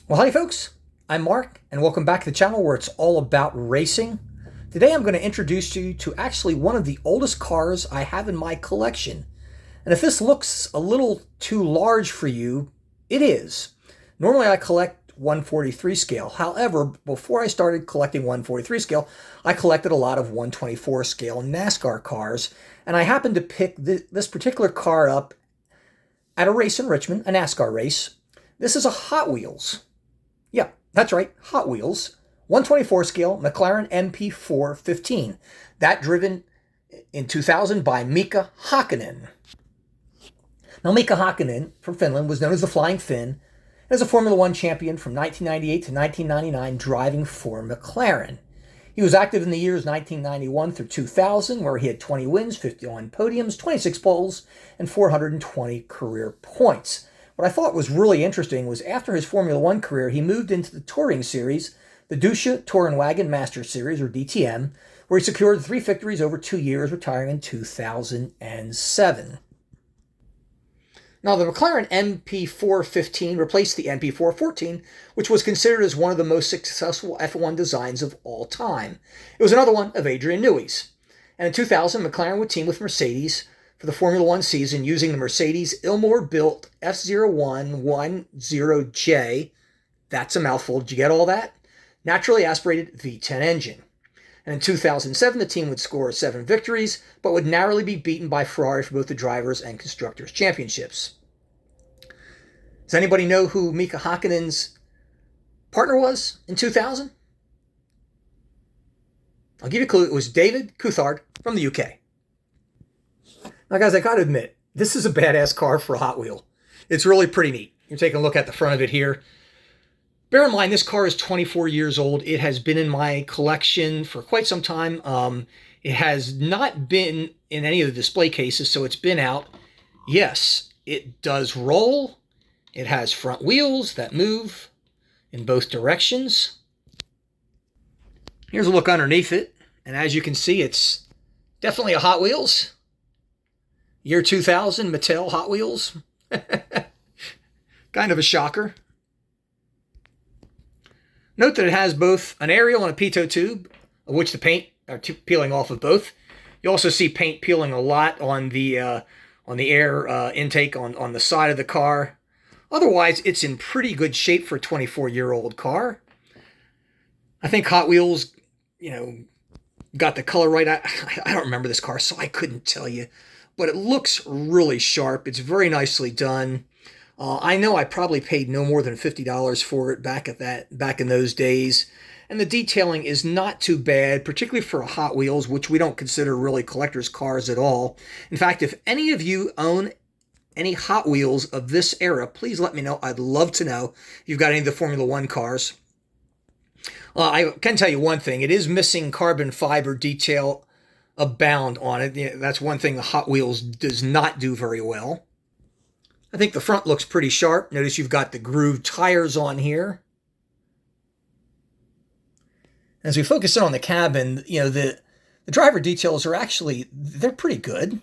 Well, howdy folks, I'm Mark, and welcome back to the channel where it's all about racing. Today I'm going to introduce you to actually one of the oldest cars I have in my collection. And if this looks a little too large for you, it is. Normally I collect 143 scale. However, before I started collecting 143 scale, I collected a lot of 124 scale NASCAR cars. And I happened to pick this particular car up at a race in Richmond, a NASCAR race. This is a Hot Wheels. Yeah, that's right, Hot Wheels. 124 scale McLaren MP4-15. That driven in 2000 by Mika Hakkinen. Now, Mika Hakkinen from Finland was known as the Flying Finn and is a Formula One champion from 1998 to 1999 driving for McLaren. He was active in the years 1991 through 2000, where he had 20 wins, 51 podiums, 26 poles, and 420 career points. What I thought was really interesting was after his Formula One career, he moved into the touring series, the Deutsche Tourenwagen Masters Series, or DTM, where he secured 3 victories over 2 years, retiring in 2007. Now, the McLaren MP4-15 replaced the MP4-14, which was considered as one of the most successful F1 designs of all time. It was another one of Adrian Newey's. And in 2000, McLaren would team with Mercedes for the Formula One season using the Mercedes Ilmor-built F0110J. That's a mouthful. Did you get all that? Naturally aspirated V10 engine. And in 2007, the team would score 7 victories, but would narrowly be beaten by Ferrari for both the Drivers' and Constructors' Championships. Does anybody know who Mika Hakkinen's partner was in 2000? I'll give you a clue. It was David Couthard from the UK. Now, guys, I got to admit, this is a badass car for a Hot Wheel. It's really pretty neat. You're taking a look at the front of it here. Bear in mind, this car is 24 years old. It has been in my collection for quite some time. It has not been in any of the display cases, so it's been out. Yes, it does roll. It has front wheels that move in both directions. Here's a look underneath it. And as you can see, it's definitely a Hot Wheels. Year 2000, Mattel Hot Wheels. Kind of a shocker. Note that it has both an aerial and a pitot tube, of which the paint are peeling off of both. You also see paint peeling a lot on the air intake on the side of the car. Otherwise, it's in pretty good shape for a 24-year-old car. I think Hot Wheels, got the color right. I don't remember this car, so I couldn't tell you. But it looks really sharp. It's very nicely done. I know I probably paid no more than $50 for it back in those days. And the detailing is not too bad, particularly for a Hot Wheels, which we don't consider really collector's cars at all. In fact, if any of you own any Hot Wheels of this era, please let me know. I'd love to know if you've got any of the Formula One cars. I can tell you one thing. It is missing carbon fiber detail abound on it. That's one thing the Hot Wheels does not do very well. I think the front looks pretty sharp. Notice you've got the grooved tires on here. As we focus in on the cabin, the driver details are they're pretty good.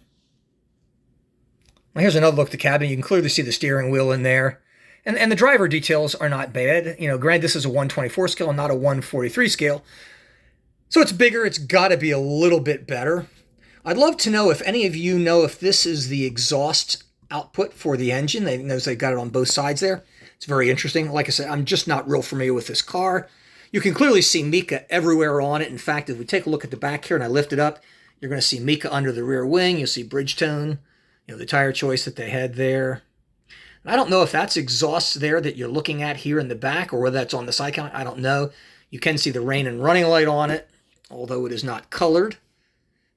Well, here's another look at the cabin. You can clearly see the steering wheel in there. And the driver details are not bad. Granted, this is a 124 scale and not a 143 scale. So it's bigger. It's got to be a little bit better. I'd love to know if any of you know if this is the exhaust output for the engine. They've got it on both sides there. It's very interesting. Like I said, I'm just not real familiar with this car. You can clearly see Mika everywhere on it. In fact, if we take a look at the back here and I lift it up, you're going to see Mika under the rear wing. You'll see Bridgestone, the tire choice that they had there. And I don't know if that's exhaust there that you're looking at here in the back or whether that's on the side count. I don't know. You can see the rain and running light on it, although it is not colored.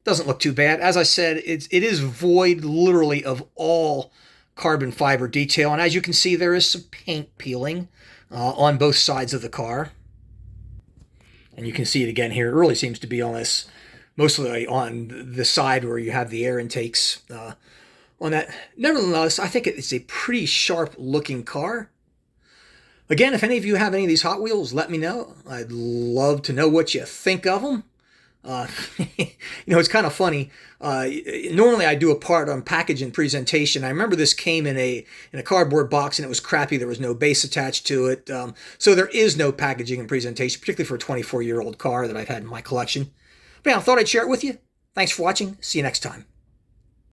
Doesn't look too bad. As I said, it is void literally of all carbon fiber detail. And as you can see, there is some paint peeling on both sides of the car. And you can see it again here. It really seems to be on this, mostly on the side where you have the air intakes on that. Nevertheless, I think it's a pretty sharp looking car. Again, if any of you have any of these Hot Wheels, let me know. I'd love to know what you think of them. It's kind of funny. Normally I do a part on package and presentation. I remember this came in a cardboard box and it was crappy. There was no base attached to it. So there is no packaging and presentation, particularly for a 24-year-old car that I've had in my collection. But yeah, I thought I'd share it with you. Thanks for watching. See you next time.